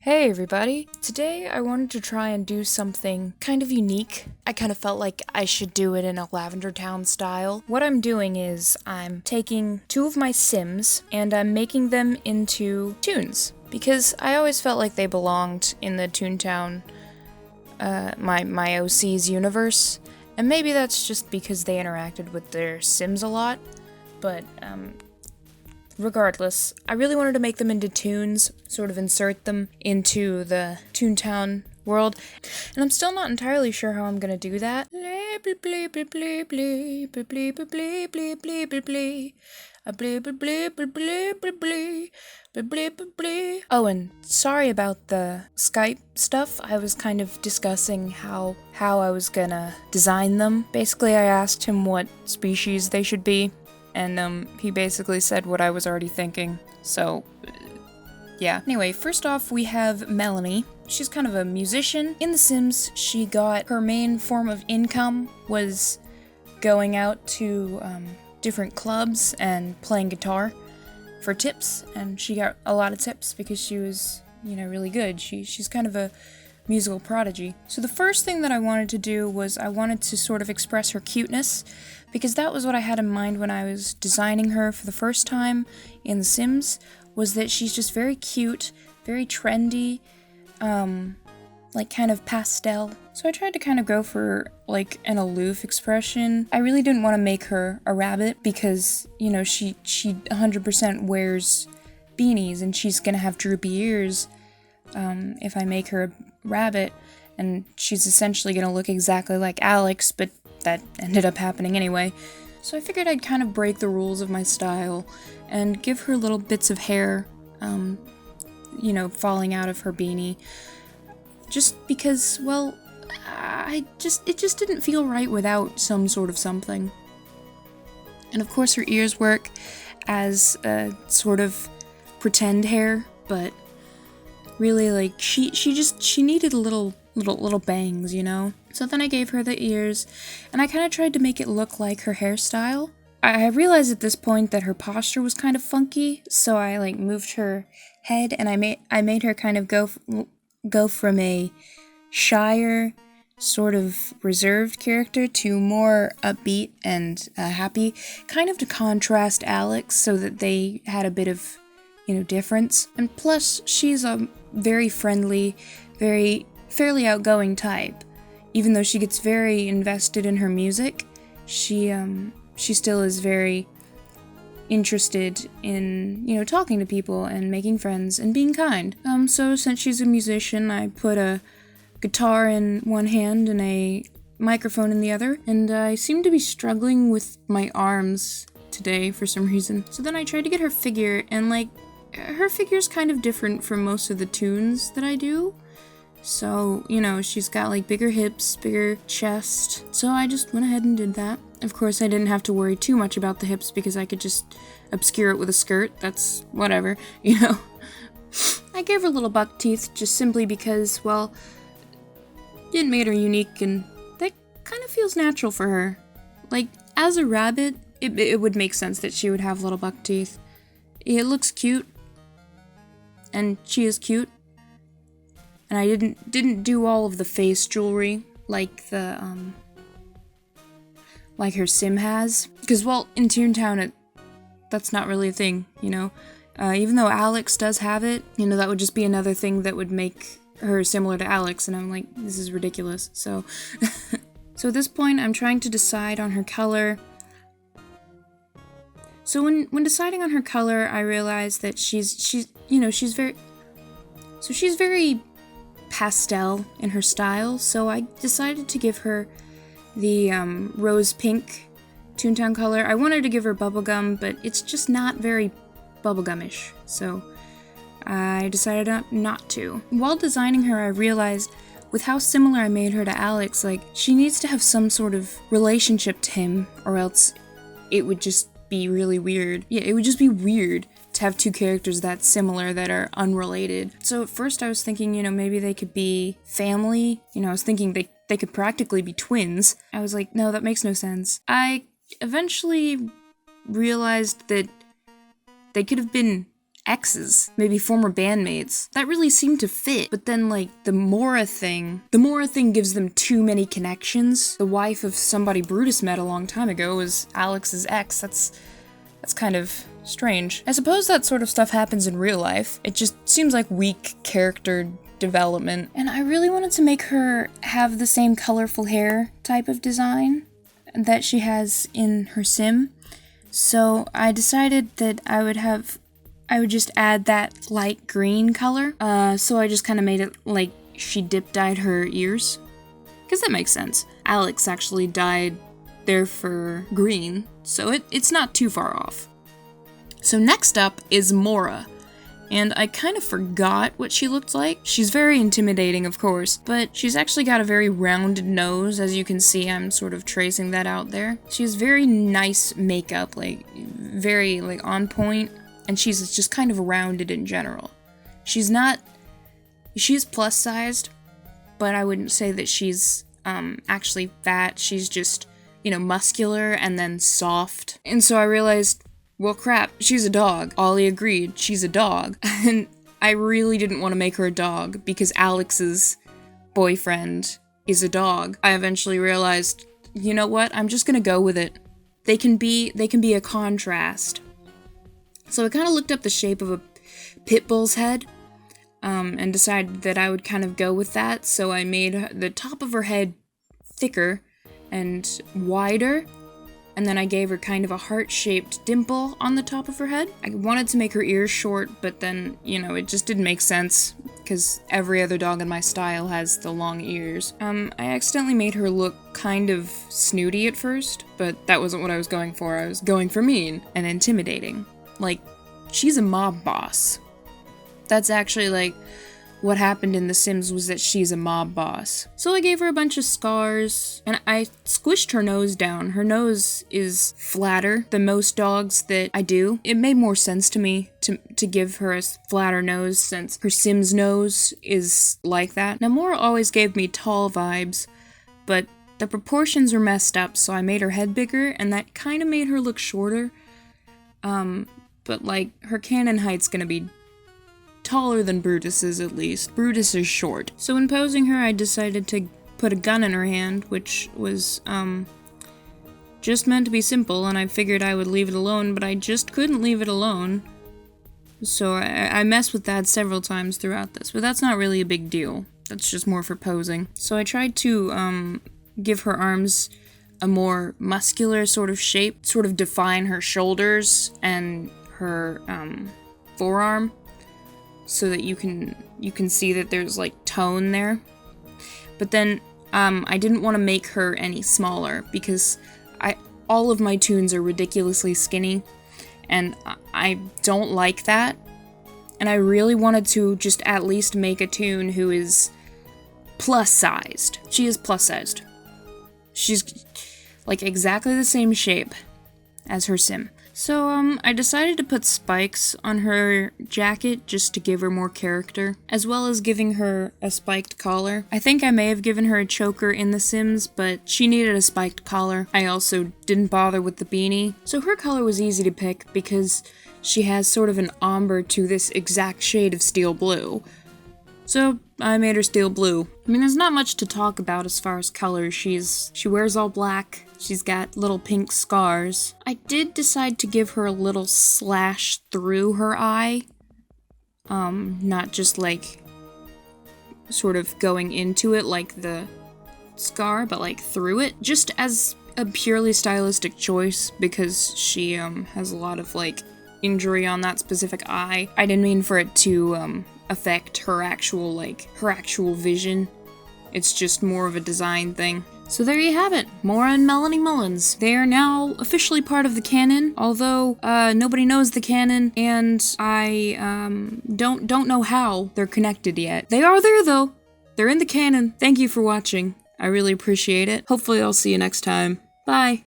Hey everybody! Today I wanted to try and do something kind of unique. I kind of felt like I should do it in a Lavender Town style. What I'm doing is I'm taking two of my Sims and I'm making them into Toons. Because I always felt like they belonged in the Toontown, my OC's universe. And maybe that's just because they interacted with their Sims a lot. But, regardless, I really wanted to make them into Toons, sort of insert them into the Toontown world, and I'm still not entirely sure how I'm gonna do that. Oh, and sorry about the Skype stuff. I was kind of discussing how I was gonna design them. Basically, I asked him what species they should be, and he basically said what I was already thinking, so yeah. Anyway, first off we have Melanie. She's kind of a musician. In The Sims, she got her main form of income was going out to different clubs and playing guitar for tips, and she got a lot of tips because she was, really good. She's kind of a musical prodigy. So the first thing that I wanted to do was I wanted to sort of express her cuteness, because that was what I had in mind when I was designing her for the first time in The Sims, was that she's just very cute, very trendy, like kind of pastel. So I tried to kind of go for like an aloof expression. I really didn't want to make her a rabbit because, she 100% wears beanies and she's gonna have droopy ears if I make her a rabbit, and she's essentially gonna look exactly like Alex, but that ended up happening anyway. So I figured I'd kind of break the rules of my style and give her little bits of hair, falling out of her beanie. Just because, well, it just didn't feel right without some sort of something. And of course her ears work as a sort of pretend hair, but really, like, she needed a little bangs, So then I gave her the ears, and I kind of tried to make it look like her hairstyle. I realized at this point that her posture was kind of funky, so I, moved her head, and I made her kind of go from a shyer, sort of reserved character to more upbeat and happy, kind of to contrast Alex, so that they had a bit of, difference. And plus, she's a very friendly, fairly outgoing type. Even though she gets very invested in her music, she still is very interested in, talking to people and making friends and being kind. So since she's a musician, I put a guitar in one hand and a microphone in the other, and I seem to be struggling with my arms today for some reason. So then I tried to get her figure, and her figure's kind of different from most of the Toons that I do. So, she's got bigger hips, bigger chest. So I just went ahead and did that. Of course, I didn't have to worry too much about the hips because I could just obscure it with a skirt. That's whatever, I gave her little buck teeth just simply because, well, it made her unique, and that kind of feels natural for her. As a rabbit, it would make sense that she would have little buck teeth. It looks cute, and she is cute. And I didn't do all of the face jewelry like like her Sim has, because, well, in Toontown that's not really a thing, even though Alex does have it, that would just be another thing that would make her similar to Alex, and I'm like, this is ridiculous. So so at this point I'm trying to decide on her color. So when deciding on her color, I realized that she's very pastel in her style, so I decided to give her the rose pink Toontown color. I wanted to give her bubblegum, but it's just not very bubblegumish, so I decided not to. While designing her, I realized with how similar I made her to Alex, she needs to have some sort of relationship to him, or else it would just be really weird. Yeah, it would just be weird to have two characters that similar that are unrelated. So at first I was thinking, maybe they could be family. I was thinking they could practically be twins. I was like, no, that makes no sense. I eventually realized that they could have been exes, maybe former bandmates. That really seemed to fit. But then, like, the Maura thing gives them too many connections. The wife of somebody Brutus met a long time ago was Alex's ex. That's kind of strange. I suppose that sort of stuff happens in real life. It just seems like weak character development. And I really wanted to make her have the same colorful hair type of design that she has in her sim. So I decided that I would just add that light green color. So I just kind of made it like she dip dyed her ears. Because that makes sense. Alex actually dyed there for green, so it's not too far off. So next up is Maura. And I kind of forgot what she looked like. She's very intimidating, of course, but she's actually got a very rounded nose. As you can see, I'm sort of tracing that out there. She has very nice makeup, like, very, like, on point, and she's just kind of rounded in general. She's plus-sized, but I wouldn't say that she's, actually fat. She's just, you know, muscular and then soft. And so I realized, well, crap, she's a dog. Ollie agreed, she's a dog. And I really didn't want to make her a dog because Alex's boyfriend is a dog. I eventually realized, you know what, I'm just gonna go with it. They can be a contrast. So I kind of looked up the shape of a pit bull's head, and decided that I would kind of go with that. So I made the top of her head thicker and wider. And then I gave her kind of a heart-shaped dimple on the top of her head. I wanted to make her ears short, but then, you know, it just didn't make sense, because every other dog in my style has the long ears. I accidentally made her look kind of snooty at first, but that wasn't what I was going for. I was going for mean and intimidating. Like, she's a mob boss. That's actually, like, what happened in The Sims was that she's a mob boss. So I gave her a bunch of scars, and I squished her nose down. Her nose is flatter than most dogs that I do. It made more sense to me to give her a flatter nose since her Sims nose is like that. Now, Maura always gave me tall vibes, but the proportions were messed up, so I made her head bigger, and that kind of made her look shorter. But, like, her cannon height's gonna be taller than Brutus's, at least. Brutus is short. So in posing her, I decided to put a gun in her hand, which was, just meant to be simple, and I figured I would leave it alone, but I just couldn't leave it alone. So I messed with that several times throughout this, but that's not really a big deal. That's just more for posing. So I tried to, give her arms a more muscular sort of shape, sort of define her shoulders and her, forearm, so that you can see that there's, like, tone there. But then, I didn't want to make her any smaller, because all of my toons are ridiculously skinny, and I don't like that. And I really wanted to just at least make a toon who is plus-sized. She is plus-sized. She's, like, exactly the same shape as her sim. So, I decided to put spikes on her jacket just to give her more character, as well as giving her a spiked collar. I think I may have given her a choker in The Sims, but she needed a spiked collar. I also didn't bother with the beanie. So her color was easy to pick because she has sort of an ombre to this exact shade of steel blue. So I made her steel blue. I mean, there's not much to talk about as far as color. She wears all black. She's got little pink scars. I did decide to give her a little slash through her eye. Not just like sort of going into it like the scar, but like through it. Just as a purely stylistic choice because she has a lot of like injury on that specific eye. I didn't mean for it to affect her actual vision. It's just more of a design thing. So there you have it, Maura and Melanie Mullins. They are now officially part of the canon, although nobody knows the canon, and I don't know how they're connected yet. They are there though. They're in the canon. Thank you for watching. I really appreciate it. Hopefully I'll see you next time. Bye.